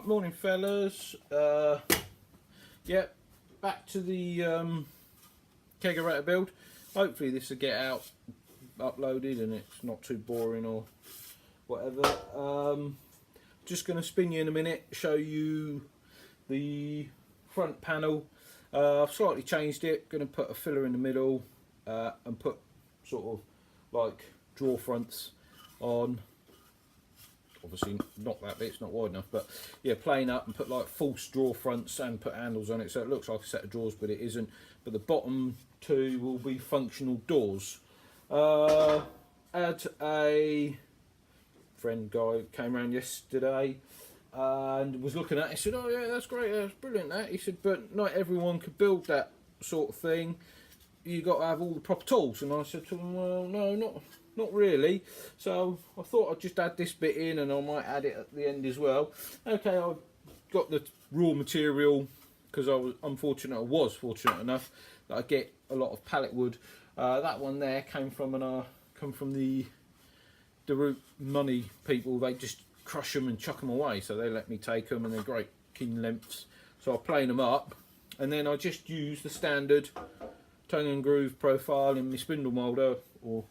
Right, morning fellas. Yeah, back to the Keezer build. Hopefully this will get out uploaded and it's not too boring or whatever. Just going to spin you in a minute, show you the front panel. I've slightly changed it, going to put a filler in the middle and put sort of like drawer fronts on. Obviously not that bit, it's not wide enough, but yeah, plain up, and put like false drawer fronts and put handles on it so it looks like a set of drawers, but it isn't. But the bottom two will be functional doors. Had a friend guy came around yesterday and was looking at it. He said, "Oh yeah, that's great, that's brilliant that." He said, "But not everyone could build that sort of thing. You got to have all the proper tools." And I said to him, "Well, no, not really." So I thought I'd just add this bit in, and I might add it at the end as well. Okay, I've got the raw material because I was fortunate enough that I get a lot of pallet wood. That one there came from the root money people. They just crush them and chuck them away, so they let me take them, and they're great keen lengths. So I plane them up, and then I just use the standard tongue and groove profile in my spindle moulder or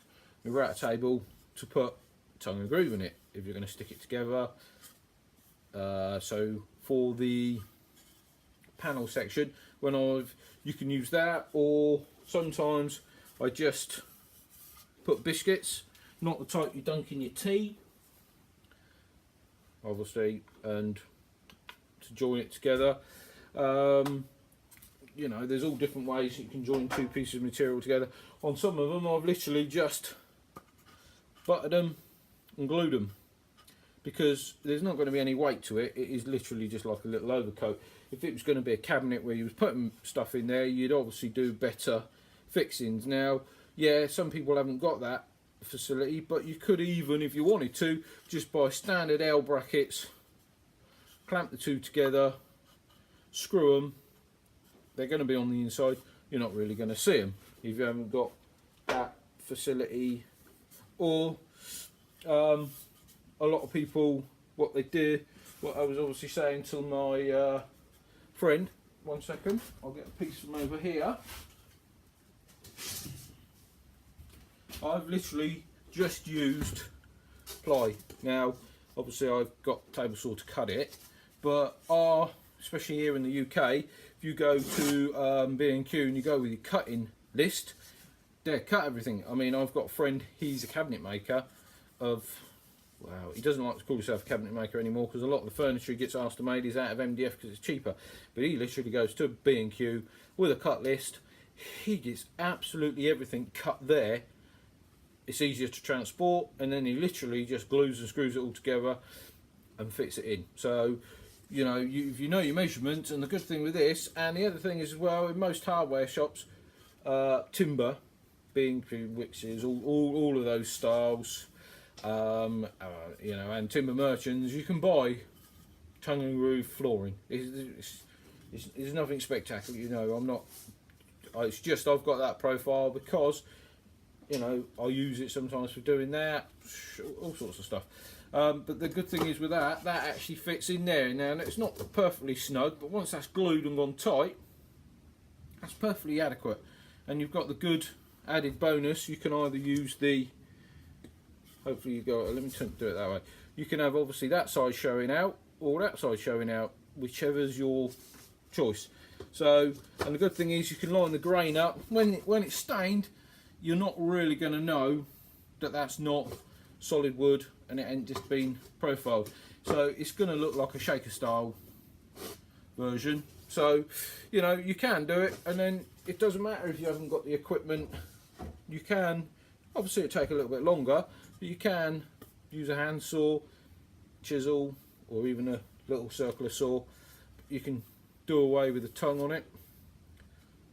my router table to put tongue and groove in it if you're going to stick it together. So for the panel section, you can use that, or sometimes I just put biscuits, not the type you dunk in your tea, obviously, and to join it together. You know, there's all different ways you can join two pieces of material together. On some of them I've literally just buttered them and glued them, because there's not going to be any weight to it. It is literally just like a little overcoat. If it was going to be a cabinet where you was putting stuff in there, you'd obviously do better fixings. Now, yeah, some people haven't got that facility, but you could, even if you wanted to, just buy standard L brackets, clamp the two together, screw them. They're going to be on the inside. You're not really going to see them if you haven't got that facility. Or a lot of people, what they do, what I was obviously saying to my friend, 1 second, I'll get a piece from over here. I've literally just used ply. Now, obviously I've got a table saw to cut it, but especially here in the UK, if you go to B&Q and you go with your cutting list, they cut everything. I mean, I've got a friend, he's a cabinet maker of, well, he doesn't like to call himself a cabinet maker anymore because a lot of the furniture he gets asked to made is out of MDF because it's cheaper. But he literally goes to B&Q with a cut list. He gets absolutely everything cut there. It's easier to transport, and then he literally just glues and screws it all together and fits it in. So, you know, if you know your measurements, and the good thing with this, and the other thing is as well, in most hardware shops, timber, B&Q, Wixes, all of those styles, you know, and timber merchants, you can buy tongue and groove flooring. It's nothing spectacular, you know. I'm not. It's just I've got that profile because, you know, I use it sometimes for doing that, all sorts of stuff. But the good thing is with that actually fits in there. Now, it's not perfectly snug, but once that's glued and gone tight, that's perfectly adequate. And you've got the good added bonus. You can either use the, hopefully you go, let me do it that way. You can have obviously that side showing out or that side showing out, whichever's your choice. So, and the good thing is you can line the grain up. When it's stained, you're not really going to know that that's not solid wood and it ain't just been profiled. So it's going to look like a shaker style version. So, you know, you can do it, and then it doesn't matter if you haven't got the equipment. You can, obviously it'll take a little bit longer, but you can use a handsaw, chisel, or even a little circular saw. You can do away with the tongue on it.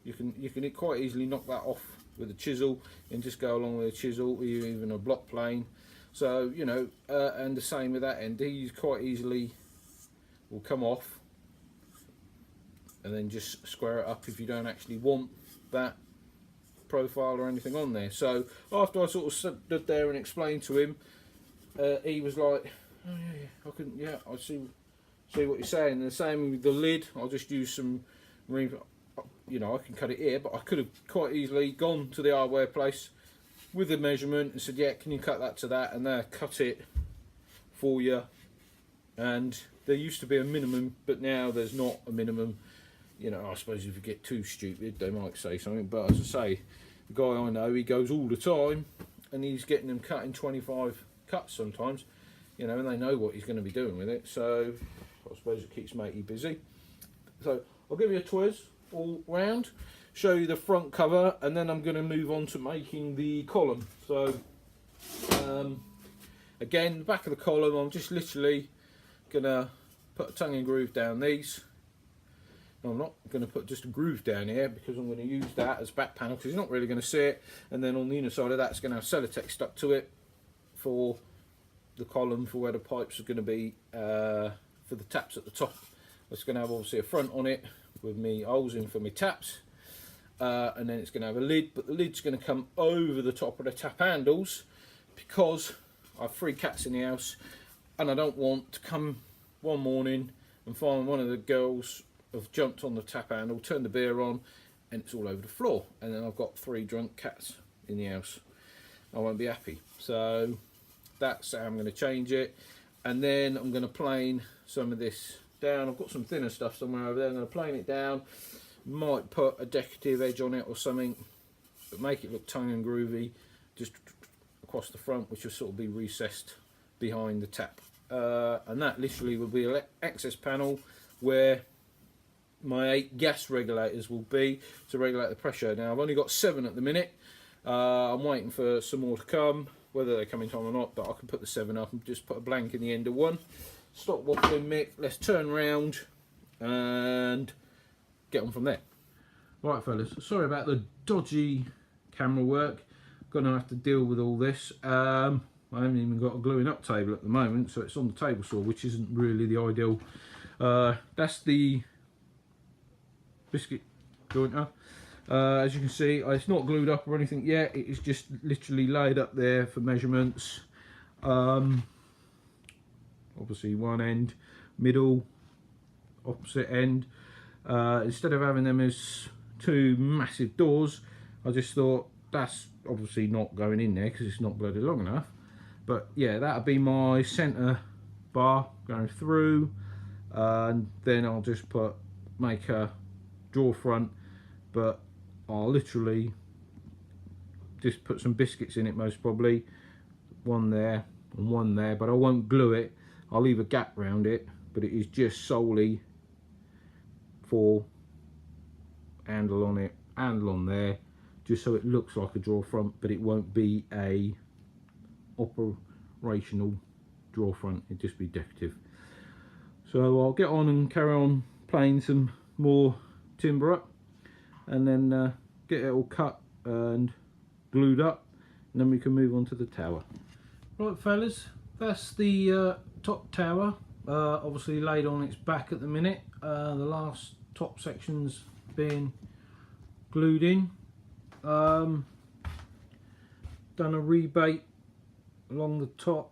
You can quite easily knock that off with a chisel and just go along with a chisel, or even a block plane. So, you know, and the same with that end. These quite easily will come off, and then just square it up if you don't actually want that profile or anything on there. So after I sort of stood there and explained to him, he was like, "Oh yeah, I couldn't. Yeah, I see see what you're saying. And the same with the lid. I'll just use some marine, you know, I can cut it here, but I could have quite easily gone to the hardware place with a measurement and said, yeah, can you cut that to that, and they cut it for you. And there used to be a minimum, but now there's not a minimum. You know, I suppose if you get too stupid, they might say something, but as I say, the guy I know, he goes all the time and he's getting them cut in 25 cuts sometimes, you know, and they know what he's going to be doing with it, so I suppose it keeps matey busy. So I'll give you a twizz all round, show you the front cover, and then I'm going to move on to making the column. So again, the back of the column, I'm just literally going to put a tongue and groove down these. No, I'm not going to put just a groove down here because I'm going to use that as back panel because you're not really going to see it. And then on the inner side of that, it's going to have Celotex stuck to it for the column for where the pipes are going to be for the taps at the top. It's going to have obviously a front on it with me holes in for my taps, and then it's going to have a lid, but the lid's going to come over the top of the tap handles because I have 3 cats in the house and I don't want to come one morning and find one of the girls have jumped on the tap handle, turned the beer on, and it's all over the floor, and then I've got 3 drunk cats in the house. I won't be happy. So that's how I'm going to change it, and then I'm going to plane some of this down. I've got some thinner stuff somewhere over there. I'm going to plane it down, might put a decorative edge on it or something, but make it look tongue and groovy just across the front, which will sort of be recessed behind the tap, and that literally will be an access panel where my 8 gas regulators will be to regulate the pressure. Now I've only got 7 at the minute. I'm waiting for some more to come, whether they come in time or not, but I can put the 7 up and just put a blank in the end of one. Stop waffling, Mick, let's turn round and get on from there. Right fellas, sorry about the dodgy camera work, gonna have to deal with all this. I haven't even got a gluing up table at the moment, so it's on the table saw, which isn't really the ideal. That's the biscuit jointer. As you can see, it's not glued up or anything yet, it is just literally laid up there for measurements. Obviously one end, middle, opposite end. Instead of having them as 2 massive doors, I just thought that's obviously not going in there because it's not bloody long enough. But yeah, that'll be my centre bar going through, and then I'll just make a drawer front, but I'll literally just put some biscuits in it, most probably, one there and one there, but I won't glue it. I'll leave a gap around it, but it is just solely for handle on it, handle on there, just so it looks like a drawer front, but it won't be a operational drawer front, it'll just be decorative. So I'll get on and carry on playing some more timber up, and then get it all cut and glued up, and then we can move on to the tower. Right fellas, that's the top tower, obviously laid on its back at the minute. The last top section's being glued in. Done a rebate along the top,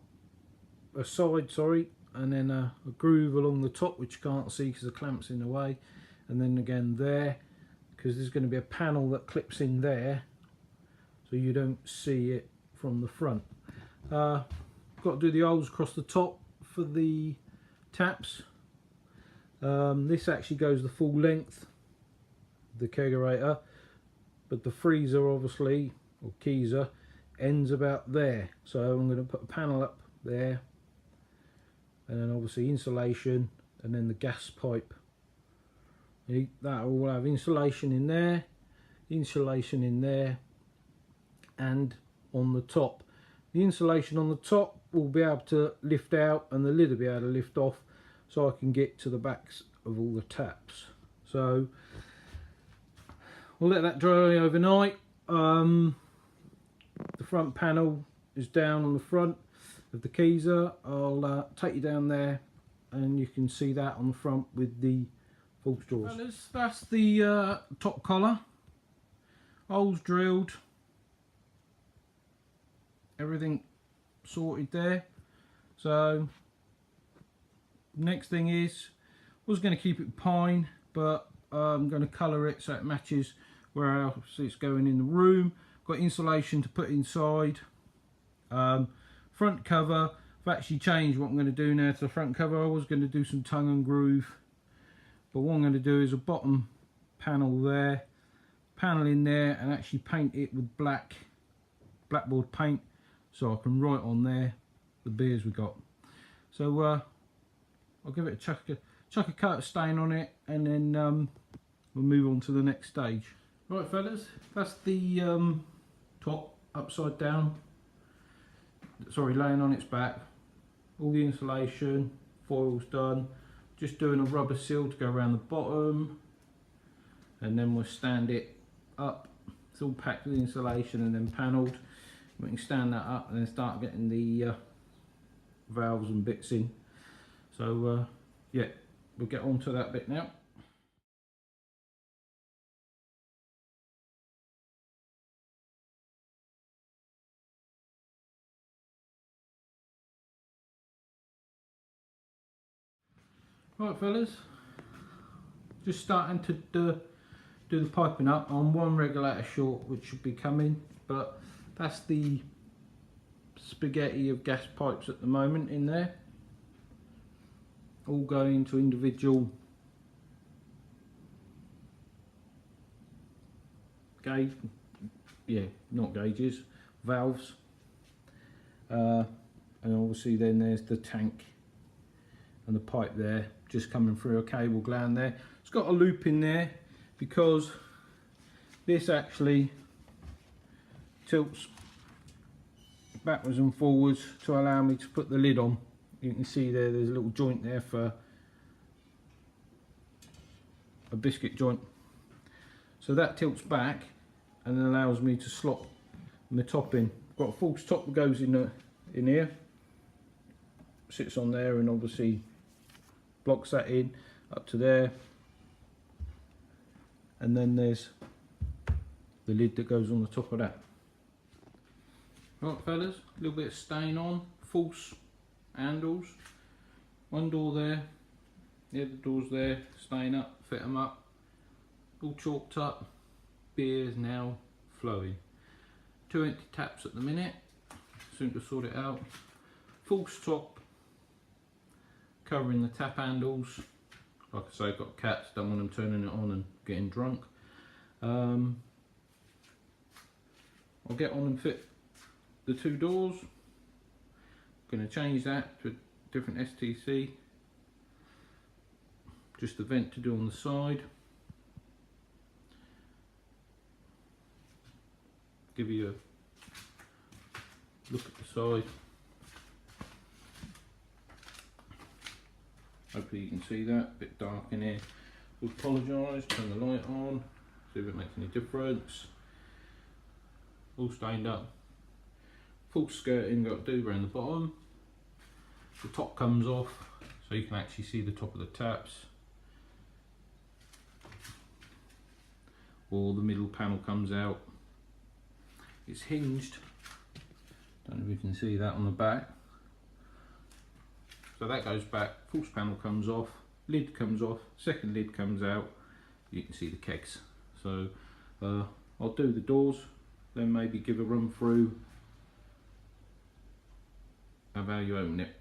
a side sorry, and then a groove along the top which you can't see because the clamp's in the way, and then again there, because there's going to be a panel that clips in there so you don't see it from the front. Got to do the holes across the top for the taps. This actually goes the full length, the kegerator, but the freezer obviously, or Keezer, ends about there, so I'm going to put a panel up there, and then obviously insulation, and then the gas pipe. That will have insulation in there, and on the top. The insulation on the top will be able to lift out, and the lid will be able to lift off, so I can get to the backs of all the taps. So we'll let that dry overnight. The front panel is down on the front of the Keezer. I'll take you down there and you can see that on the front with the full straws. That's the top collar, holes drilled, everything sorted there. So Next thing is, I was going to keep it pine, but I'm going to colour it so it matches where else it's going in the room. Got insulation to put inside. Front cover, I've actually changed what I'm going to do now to the front cover. I was going to do some tongue and groove, but what I'm going to do is a bottom panel there, panel in there, and actually paint it with blackboard paint, so I can write on there the beers we got. So I'll give it a chuck a coat of stain on it, and then we'll move on to the next stage. Right fellas, that's the top upside down, sorry, laying on its back. All the insulation, foil's done. Just doing a rubber seal to go around the bottom, and then we'll stand it up. It's all packed with insulation and then panelled. We can stand that up and then start getting the valves and bits in. So yeah, we'll get on to that bit now. Right fellas, just starting to do the piping up. I'm one regulator short, which should be coming, but that's the spaghetti of gas pipes at the moment in there, all going to individual gauge, yeah, not gauges, valves, and obviously then there's the tank and the pipe there just coming through a cable gland there. It's got a loop in there because this actually tilts backwards and forwards to allow me to put the lid on. You can see there's a little joint there for a biscuit joint, so that tilts back and allows me to slot my top in. Got a false top that goes in here, sits on there and obviously blocks that in up to there, and then there's the lid that goes on the top of that. Right fellas, a little bit of stain on, false handles, one door there, the other door's there, stain up, fit them up, all chalked up, beer's now flowing. 2 empty taps at the minute, soon to sort it out. False top covering the tap handles. Like I say, I've got cats, don't want them turning it on and getting drunk. I'll get on and fit the 2 doors. Going to change that to a different STC. Just a vent to do on the side. Give you a look at the side. Hopefully you can see that, a bit dark in here. We apologise, turn the light on, see if it makes any difference. All stained up. Full skirting got to do around the bottom. The top comes off so you can actually see the top of the taps. Or the middle panel comes out. It's hinged. Don't know if you can see that on the back. So that goes back, false panel comes off, lid comes off, second lid comes out, you can see the kegs. So I'll do the doors, then maybe give a run through of how you open it.